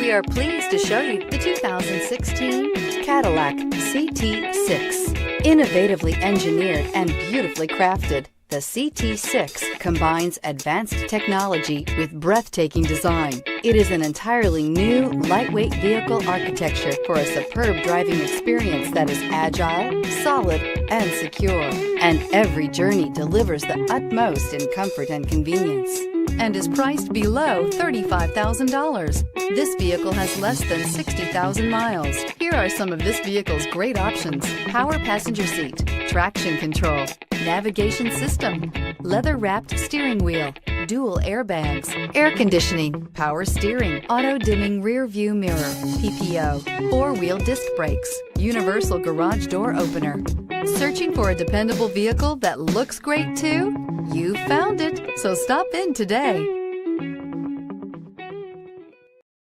We are pleased to show you the 2016 Cadillac CT6. Innovatively engineered and beautifully crafted, the CT6 combines advanced technology with breathtaking design. It is an entirely new, lightweight vehicle architecture for a superb driving experience that is agile, solid, and secure. And every journey delivers the utmost in comfort and convenience, and is priced below $35,000. This vehicle has less than 60,000 miles. Here are some of this vehicle's great options: power passenger seat, traction control, navigation system, leather-wrapped steering wheel, dual airbags, air conditioning, power steering, auto-dimming rear view mirror, PPO, four-wheel disc brakes, universal garage door opener. Searching for a dependable vehicle that looks great too? You found it, so stop in today.